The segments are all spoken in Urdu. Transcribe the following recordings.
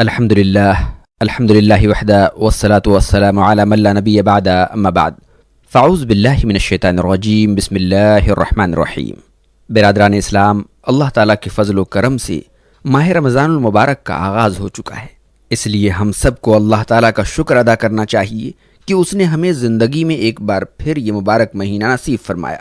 الحمد للہ وحدہ والصلاة والسلام علی من لا نبی بعد اما بعد فاعوذ باللہ من الشیطان الرجیم بسم اللہ الرحمن الرحیم۔ برادران اسلام، اللہ تعالیٰ کے فضل و کرم سے ماہ رمضان المبارک کا آغاز ہو چکا ہے، اس لیے ہم سب کو اللہ تعالیٰ کا شکر ادا کرنا چاہیے کہ اس نے ہمیں زندگی میں ایک بار پھر یہ مبارک مہینہ نصیب فرمایا،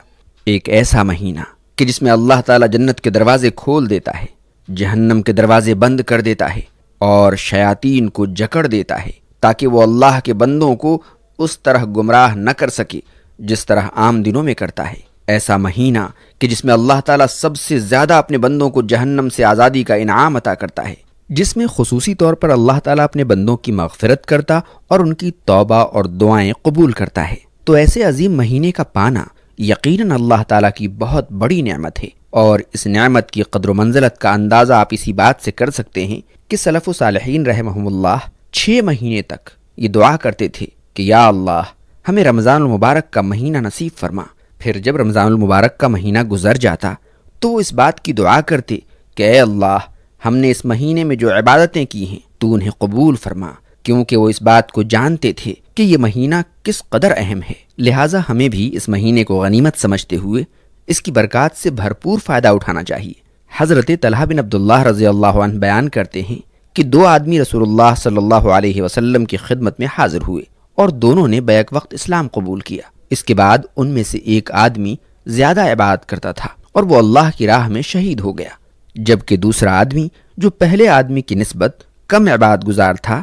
ایک ایسا مہینہ کہ جس میں اللہ تعالیٰ جنت کے دروازے کھول دیتا ہے، جہنم کے دروازے بند کر دیتا ہے اور شیاطین کو جکڑ دیتا ہے تاکہ وہ اللہ کے بندوں کو اس طرح گمراہ نہ کر سکے جس طرح عام دنوں میں کرتا ہے۔ ایسا مہینہ کہ جس میں اللہ تعالیٰ سب سے زیادہ اپنے بندوں کو جہنم سے آزادی کا انعام عطا کرتا ہے، جس میں خصوصی طور پر اللہ تعالیٰ اپنے بندوں کی مغفرت کرتا اور ان کی توبہ اور دعائیں قبول کرتا ہے۔ تو ایسے عظیم مہینے کا پانا یقیناً اللہ تعالیٰ کی بہت بڑی نعمت ہے، اور اس نعمت کی قدر و منزلت کا اندازہ آپ اسی بات سے کر سکتے ہیں کہ سلف و صالحین رحمہم اللہ 6 مہینے تک یہ دعا کرتے تھے کہ یا اللہ ہمیں رمضان المبارک کا مہینہ نصیب فرما۔ پھر جب رمضان المبارک کا مہینہ گزر جاتا تو وہ اس بات کی دعا کرتے کہ اے اللہ ہم نے اس مہینے میں جو عبادتیں کی ہیں تو انہیں قبول فرما، کیونکہ وہ اس بات کو جانتے تھے کہ یہ مہینہ کس قدر اہم ہے۔ لہٰذا ہمیں بھی اس مہینے کو غنیمت سمجھتے ہوئے اس کی برکات سے بھرپور فائدہ اٹھانا چاہیے۔ حضرت طلحہ بن عبداللہ رضی اللہ عنہ بیان کرتے ہیں کہ 2 آدمی رسول اللہ صلی اللہ علیہ وسلم کی خدمت میں حاضر ہوئے اور دونوں نے بیک وقت اسلام قبول کیا۔ اس کے بعد ان میں سے ایک آدمی زیادہ عبادت کرتا تھا اور وہ اللہ کی راہ میں شہید ہو گیا، جبکہ دوسرا آدمی جو پہلے آدمی کی نسبت کم عبادت گزار تھا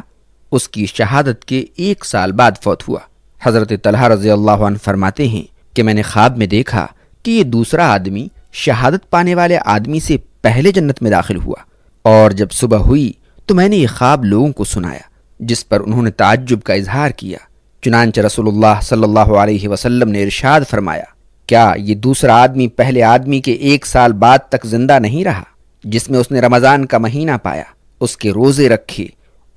اس کی شہادت کے 1 سال بعد فوت ہوا۔ حضرت طلحہ رضی اللہ عنہ فرماتے ہیں کہ میں نے خواب میں دیکھا کہ یہ دوسرا آدمی شہادت پانے والے آدمی سے پہلے جنت میں داخل ہوا، اور جب صبح ہوئی تو میں نے یہ خواب لوگوں کو سنایا، جس پر انہوں نے تعجب کا اظہار کیا۔ چنانچہ رسول اللہ صلی اللہ علیہ وسلم نے ارشاد فرمایا، کیا یہ دوسرا آدمی پہلے آدمی کے 1 سال بعد تک زندہ نہیں رہا، جس میں اس نے رمضان کا مہینہ پایا، اس کے روزے رکھے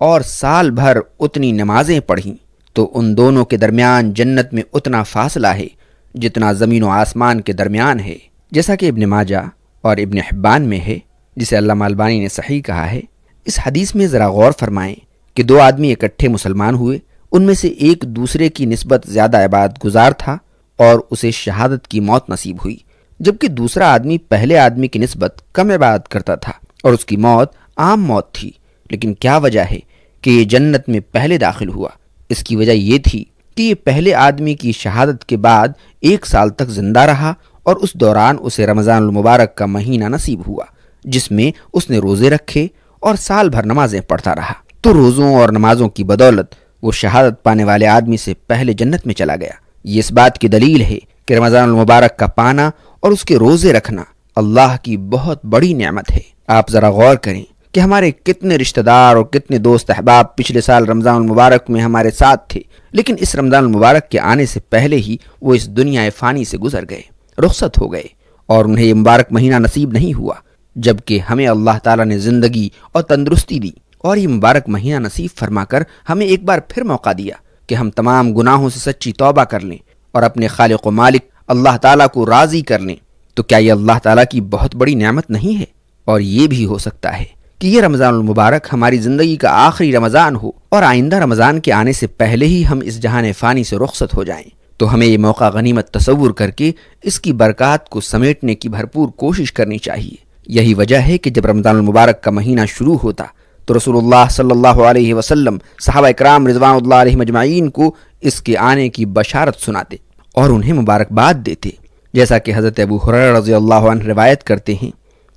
اور سال بھر اتنی نمازیں پڑھیں، تو ان دونوں کے درمیان جنت میں اتنا فاصلہ ہے جتنا زمین و آسمان کے درمیان ہے، جیسا کہ ابن ماجہ اور ابن حبان میں ہے، جسے علامہ البانی نے صحیح کہا ہے۔ اس حدیث میں ذرا غور فرمائیں کہ 2 آدمی اکٹھے مسلمان ہوئے، ان میں سے ایک دوسرے کی نسبت زیادہ عبادت گزار تھا اور اسے شہادت کی موت نصیب ہوئی، جبکہ دوسرا آدمی پہلے آدمی کی نسبت کم عبادت کرتا تھا اور اس کی موت عام موت تھی۔ لیکن کیا وجہ ہے کہ یہ جنت میں پہلے داخل ہوا؟ اس کی وجہ یہ تھی کہ یہ پہلے آدمی کی شہادت کے بعد 1 سال تک زندہ رہا اور اس دوران اسے رمضان المبارک کا مہینہ نصیب ہوا، جس میں اس نے روزے رکھے اور سال بھر نمازیں پڑھتا رہا۔ تو روزوں اور نمازوں کی بدولت وہ شہادت پانے والے آدمی سے پہلے جنت میں چلا گیا۔ یہ اس بات کی دلیل ہے کہ رمضان المبارک کا پانا اور اس کے روزے رکھنا اللہ کی بہت بڑی نعمت ہے۔ آپ ذرا غور کریں کہ ہمارے کتنے رشتہ دار اور کتنے دوست احباب پچھلے سال رمضان المبارک میں ہمارے ساتھ تھے، لیکن اس رمضان المبارک کے آنے سے پہلے ہی وہ اس دنیا فانی سے گزر گئے، رخصت ہو گئے، اور انہیں یہ مبارک مہینہ نصیب نہیں ہوا، جبکہ ہمیں اللہ تعالیٰ نے زندگی اور تندرستی دی اور یہ مبارک مہینہ نصیب فرما کر ہمیں ایک بار پھر موقع دیا کہ ہم تمام گناہوں سے سچی توبہ کر لیں اور اپنے خالق و مالک اللہ تعالیٰ کو راضی کر لیں۔ تو کیا یہ اللہ تعالیٰ کی بہت بڑی نعمت نہیں ہے؟ اور یہ بھی ہو سکتا ہے کہ یہ رمضان المبارک ہماری زندگی کا آخری رمضان ہو اور آئندہ رمضان کے آنے سے پہلے ہی ہم اس جہان فانی سے رخصت ہو جائیں۔ تو ہمیں یہ موقع غنیمت تصور کر کے اس کی برکات کو سمیٹنے کی بھرپور کوشش کرنی چاہیے۔ یہی وجہ ہے کہ جب رمضان المبارک کا مہینہ شروع ہوتا تو رسول اللہ صلی اللہ علیہ وسلم صحابہ اکرام رضوان اللہ علیہم اجمعین کو اس کے آنے کی بشارت سناتے اور انہیں مبارکباد دیتے، جیسا کہ حضرت ابو ہریرہ رضی اللہ عنہ روایت کرتے ہیں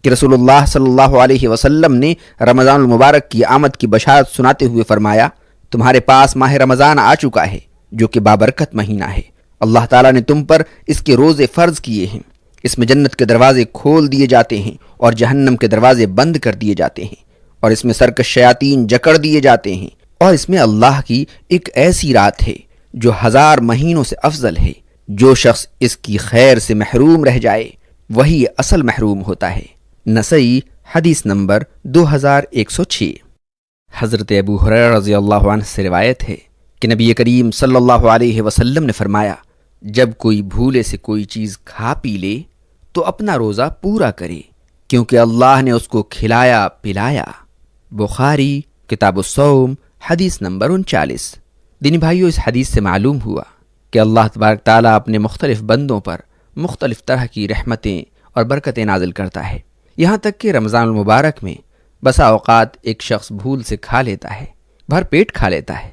کہ رسول اللہ صلی اللہ علیہ وسلم نے رمضان المبارک کی آمد کی بشارت سناتے ہوئے فرمایا، تمہارے پاس ماہ رمضان آ چکا ہے جو کہ بابرکت مہینہ ہے۔ اللہ تعالیٰ نے تم پر اس کے روزے فرض کیے ہیں، اس میں جنت کے دروازے کھول دیے جاتے ہیں اور جہنم کے دروازے بند کر دیے جاتے ہیں، اور اس میں سرکش شیاطین جکڑ دیے جاتے ہیں، اور اس میں اللہ کی ایک ایسی رات ہے جو 1000 مہینوں سے افضل ہے۔ جو شخص اس کی خیر سے محروم رہ جائے وہی اصل محروم ہوتا ہے۔ نسائی حدیث نمبر 2106۔ حضرت ابو ہریرہ رضی اللہ عنہ سے روایت ہے کہ نبی کریم صلی اللہ علیہ وسلم نے فرمایا، جب کوئی بھولے سے کوئی چیز کھا پی لے تو اپنا روزہ پورا کرے، کیونکہ اللہ نے اس کو کھلایا پلایا۔ بخاری کتاب الصوم حدیث نمبر 39۔ دینی بھائیو، اس حدیث سے معلوم ہوا کہ اللہ تبارک تعالیٰ اپنے مختلف بندوں پر مختلف طرح کی رحمتیں اور برکتیں نازل کرتا ہے، یہاں تک کہ رمضان المبارک میں بسا اوقات ایک شخص بھول سے کھا لیتا ہے، بھر پیٹ کھا لیتا ہے،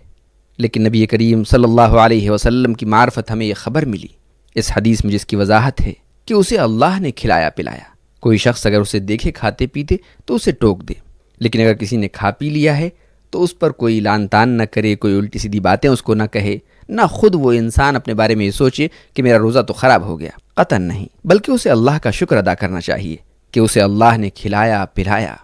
لیکن نبی کریم صلی اللہ علیہ وسلم کی معرفت ہمیں یہ خبر ملی اس حدیث میں، جس کی وضاحت ہے کہ اسے اللہ نے کھلایا پلایا۔ کوئی شخص اگر اسے دیکھے کھاتے پیتے تو اسے ٹوک دے، لیکن اگر کسی نے کھا پی لیا ہے تو اس پر کوئی لان تان نہ کرے، کوئی الٹی سیدھی باتیں اس کو نہ کہے، نہ خود وہ انسان اپنے بارے میں یہ سوچے کہ میرا روزہ تو خراب ہو گیا، قطعاً نہیں، بلکہ اسے اللہ کا شکر ادا کرنا چاہیے کہ اسے اللہ نے کھلایا پلایا۔